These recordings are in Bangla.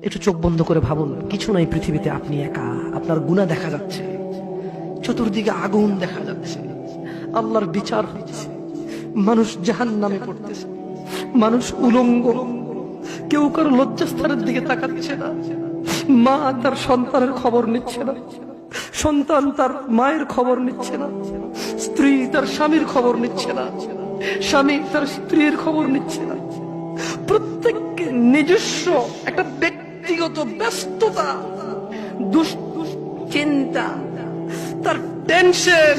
একটু চোখ বন্ধ করে ভাবুন, কিছু নাই পৃথিবীতে, আপনি একা, আপনার গুনাহ দেখা যাচ্ছে, চতুর্দিকে আগুন দেখা যাচ্ছে, আল্লাহর বিচার হচ্ছে, মানুষ জাহান্নামে পড়তেছে, মানুষ উলঙ্গ, কেউ কারো লজ্জাস্থানের দিকে তাকাচ্ছে না, মা তার সন্তানের খবর নিচ্ছে না, সন্তান তার মায়ের খবর নিচ্ছে না, স্ত্রী তার স্বামীর খবর নিচ্ছে না, স্বামী তার স্ত্রীর খবর নিচ্ছে না। প্রত্যেককে নিজস্ব একটা ব্যক্তিগত ব্যস্ততা, দুশ্চিন্তা, তার টেনশন,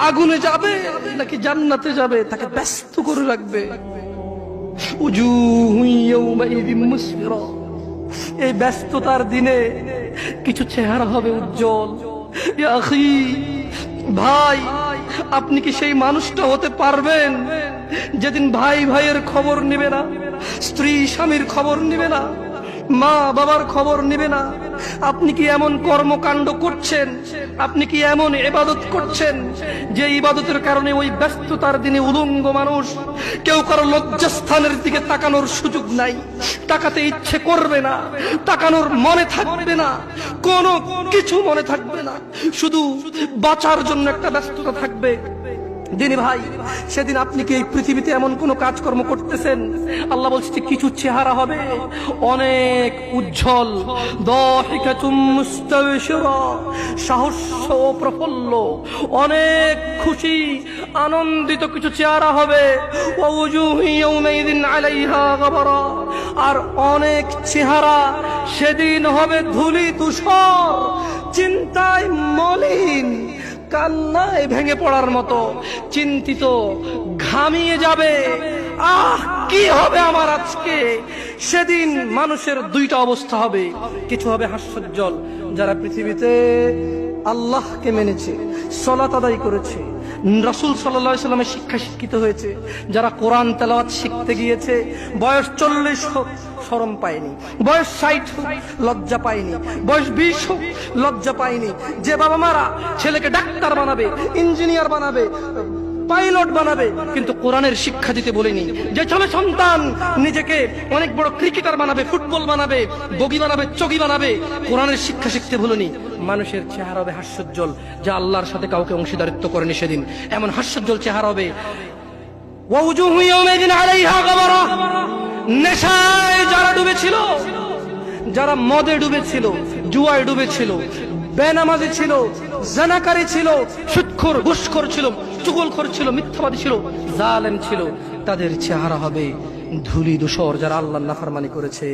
আগুনে যাবে নাকি জান্নাতে যাবে তাকে ব্যস্ত করে রাখবে। এই ব্যস্ততার দিনে কিছু চেহারা হবে উজ্জ্বল। ইয়া আখি, ভাই, আপনি কি সেই মানুষটা হতে পারবেন যেদিন ভাই ভাইয়ের খবর নেবে না, স্ত্রী স্বামীর খবর নেবে না, মা বাবার খবর নেবে না? আপনি কি এমন কর্মকাণ্ড করছেন, আপনি কি এমন ইবাদত করছেন যে ইবাদতের কারণে ওই ব্যস্ততার দিনে উলঙ্গ মানুষ, কেউ কারো লজ্জাস্থানের দিকে তাকানোর সুযোগ নাই, তাকাতে ইচ্ছে করবে না, তাকানোর মনে থাকবে না, কোনো কিছু মনে থাকবে না, শুধু বাঁচার জন্য একটা ব্যস্ততা থাকবে। দিনী ভাই, সেদিন আপনি কি এই পৃথিবীতে এমন কোন কাজকর্ম করতেছেন? আল্লাহ বলছে কিছু চেহারা হবে অনেক উজ্জ্বল, দাহিকাতুম মুস্তাবশিরা, সাহস্য ও প্রফুল্ল, অনেক খুশি আনন্দিত কিছু চেহারা হবে। ওয়া উজুহু ইয়াউমাইযিন আলাইহা গাবারা, আর অনেক চেহারা সেদিন হবে ধূলি ধূসর, চিন্তায় মলিন, কান্নায় ভেঙে পড়ার মতো, চিন্তিত, ঘামিয়ে যাবে। আহ, কি হবে আমার আজকে? সেদিন মানুষের দুইটা অবস্থা হবে, কিছু হবে হাস্যোজ্জ্বল, যারা পৃথিবীতে আল্লাহকে মেনেছে, সালাত আদায় করেছে, রাসূল সাল্লাল্লাহু আলাইহি ওয়াসাল্লামের শিক্ষা শিক্ষিত হয়েছে, যারা কোরআন তেলাওয়াত শিখতে গিয়েছে, বয়স 40 হোক শরম পায়নি, বয়স 60 হোক লজ্জা পায়নি, বয়স 20 হোক লজ্জা পায়নি। যে বাবা মারা ছেলেকে ডাক্তার বানাবে, ইঞ্জিনিয়ার বানাবে, পাইলট বানাবে, কিন্তু কোরআনের শিক্ষা দিতে বলেনি। যে ছেলে সন্তান নিজেকে অনেক বড় ক্রিকেটার বানাবে, ফুটবল বানাবে, বগি বানাবে, চগি বানাবে, কোরআনের শিক্ষা শিখতে বলেনি। মানুষের চেহারা হবে হাস্যোজ্জ্বল, যা আল্লাহর সাথে কাউকে অংশীদারিত্ব করেনি সেদিন, এমন হাস্যোজ্জ্বল চেহারা হবে। ওয়াউজুহু ইয়াউমাইযিন আলাইহা গাবারা, নেশায় যারা ডুবেছিল, যারা মদে ডুবেছিল, জুয়ায় ডুবেছিল, বেনামাজি ছিল, জানাকারী ছিল, সুদখোর ঘুষখোর ছিল, চুগলখোর ছিল, মিথ্যাবাদী ছিল, জালেম ছিল, তাদের চেহারা হবে ধূলি ধূসর, যারা আল্লাহর নাফরমানি করেছে।